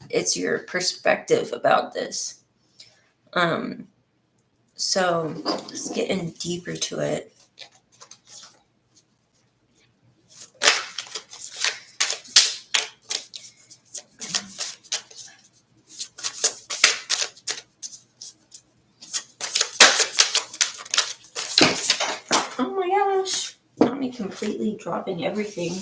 It's your perspective about this. So let's get in deeper to it. Oh my gosh. Not me completely dropping everything.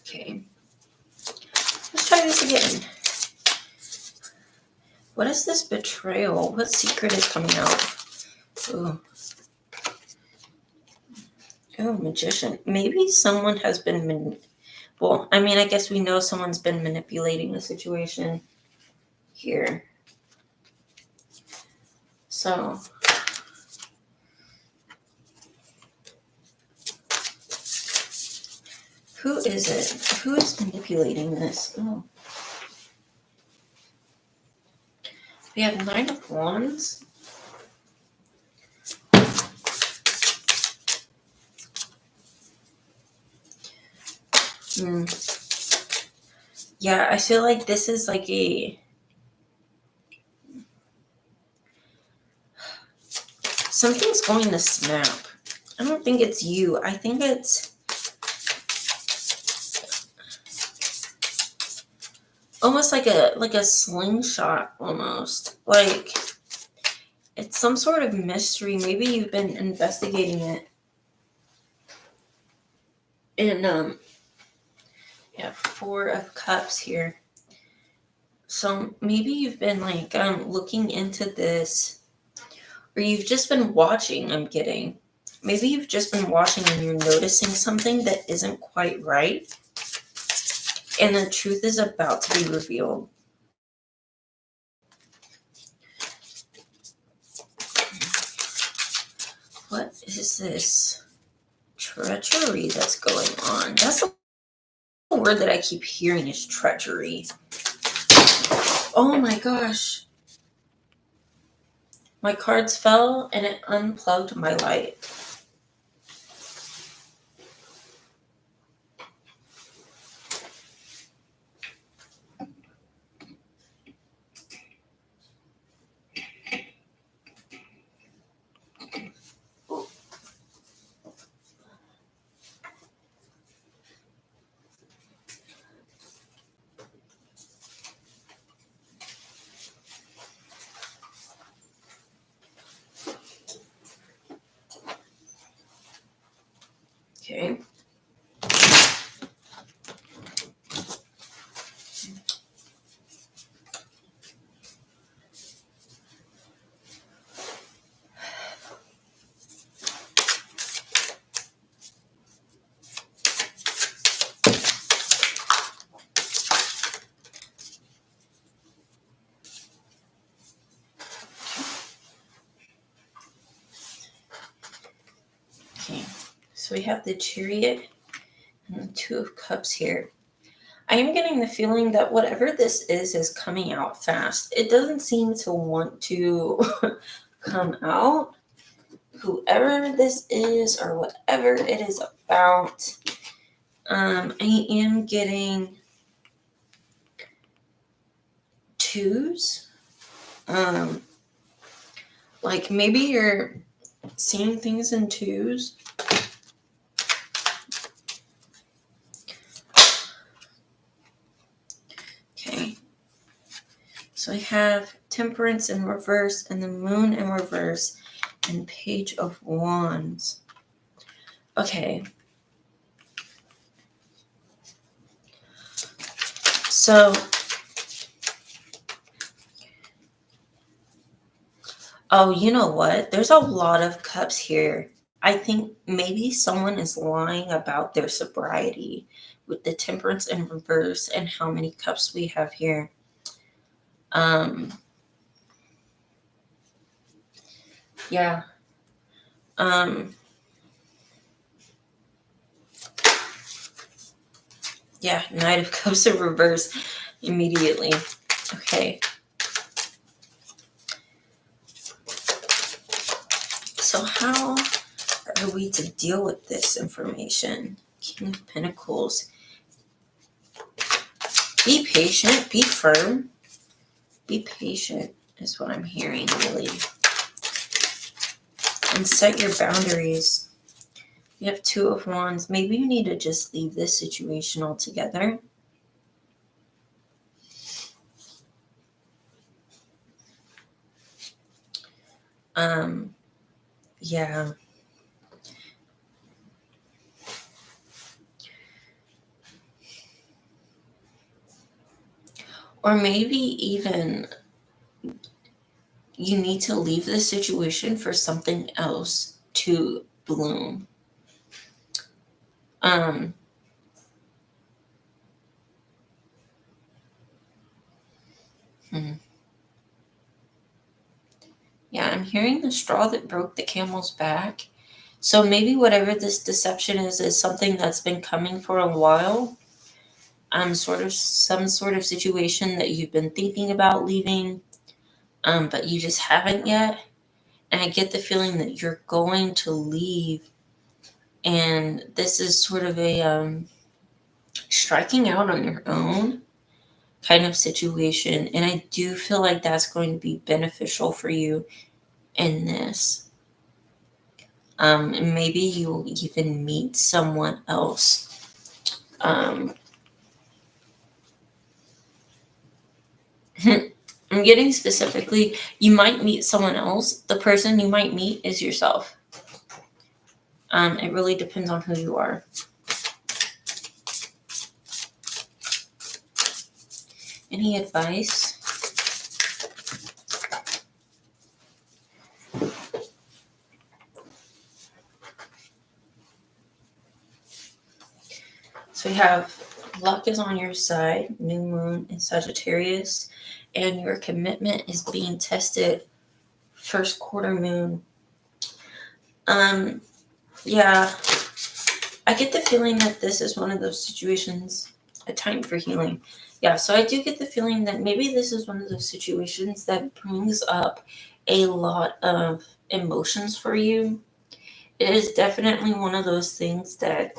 Okay. Let's try this again. What is this betrayal? What secret is coming out? Ooh. Oh, Magician. Maybe someone has been... I guess we know someone's been manipulating the situation here. So... who is it? Who is manipulating this? Oh. We have 9 of Wands. Yeah, I feel like this is like something's going to snap. I don't think it's you. I think it's... almost like a slingshot almost. Like it's some sort of mystery. Maybe you've been investigating it. And yeah, 4 of Cups here. So maybe you've been like looking into this, or you've just been watching. I'm getting. Maybe you've just been watching and you're noticing something that isn't quite right, and the truth is about to be revealed. What is this treachery that's going on? That's the word that I keep hearing is treachery. Oh my gosh. My cards fell and it unplugged my light. Okay. Okay. So we have the Chariot and the 2 of Cups here. I am getting the feeling that whatever this is coming out fast. It doesn't seem to want to come out. Whoever this is or whatever it is about, I am getting 2s. Like maybe you're seeing things in 2s. Okay. So I have Temperance in reverse and the Moon in reverse and Page of Wands. Okay. So, oh, you know what? There's a lot of Cups here. I think maybe someone is lying about their sobriety with the Temperance in reverse and how many Cups we have here. Yeah. Yeah, Knight of Cups in reverse immediately. Okay. So how are we to deal with this information? King of Pentacles. Be patient, be firm. Be patient is what I'm hearing, really. And set your boundaries. You have 2 of Wands. Maybe you need to just leave this situation altogether. Yeah. Or maybe even you need to leave the situation for something else to bloom. Yeah, I'm hearing the straw that broke the camel's back. So maybe whatever this deception is something that's been coming for a while. Sort of some sort of situation that you've been thinking about leaving, but you just haven't yet. And I get the feeling that you're going to leave. And this is sort of a striking out on your own kind of situation. And I do feel like that's going to be beneficial for you in this. And maybe you'll even meet someone else. I'm getting specifically, you might meet someone else. The person you might meet is yourself. It really depends on who you are. Any advice? So we have luck is on your side, new moon in Sagittarius, and your commitment is being tested first quarter moon. Yeah, I get the feeling that this is one of those situations, a time for healing. Yeah, so I do get the feeling that maybe this is one of those situations that brings up a lot of emotions for you. It is definitely one of those things that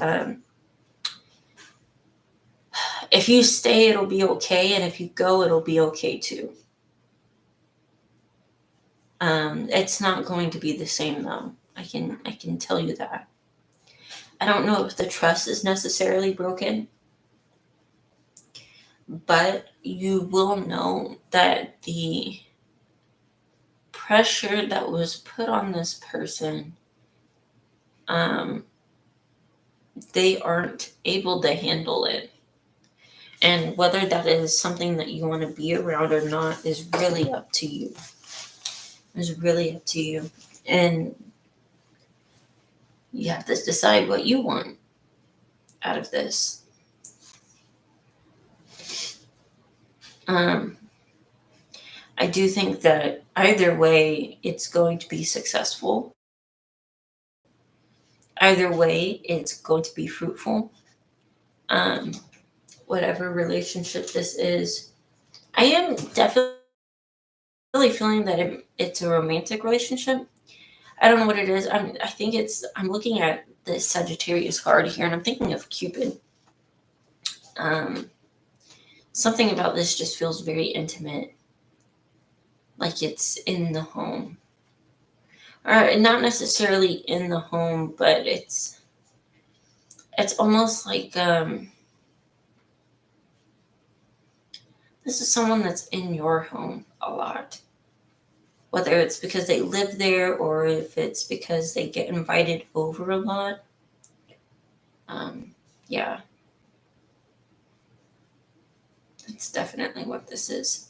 if you stay, it'll be okay, and if you go, it'll be okay too. It's not going to be the same though. I can tell you that. I don't know if the trust is necessarily broken, but you will know that the pressure that was put on this person, they aren't able to handle it. And whether that is something that you want to be around or not is really up to you. It's really up to you. And you have to decide what you want out of this. I do think that either way, it's going to be successful. Either way, it's going to be fruitful. Whatever relationship this is, I am definitely feeling that it's a romantic relationship. I don't know what it is. I'm looking at the Sagittarius card here, and I'm thinking of Cupid. Something about this just feels very intimate, like it's in the home, or not necessarily in the home, but it's almost like this is someone that's in your home a lot. Whether it's because they live there or if it's because they get invited over a lot. Yeah. That's definitely what this is.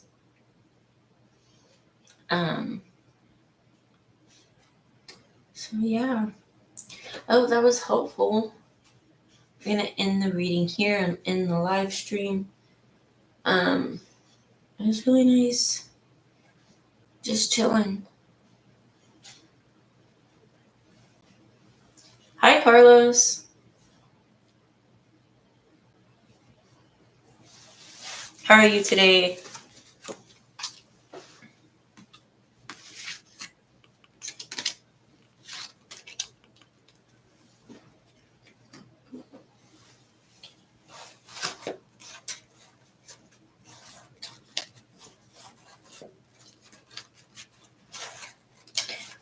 So yeah. Oh, that was helpful. We're gonna end the reading here and end the live stream. It was really nice. Just chilling. Hi, Carlos. How are you today?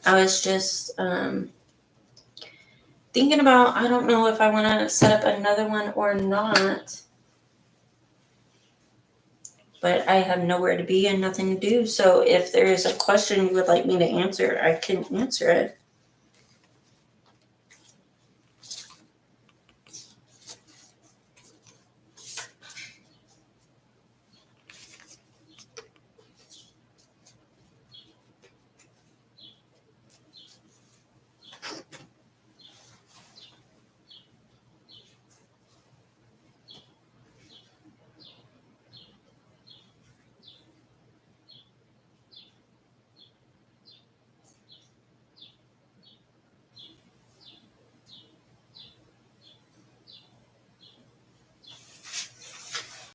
I was just thinking about, I don't know if I want to set up another one or not. But I have nowhere to be and nothing to do. So if there is a question you would like me to answer, I can answer it.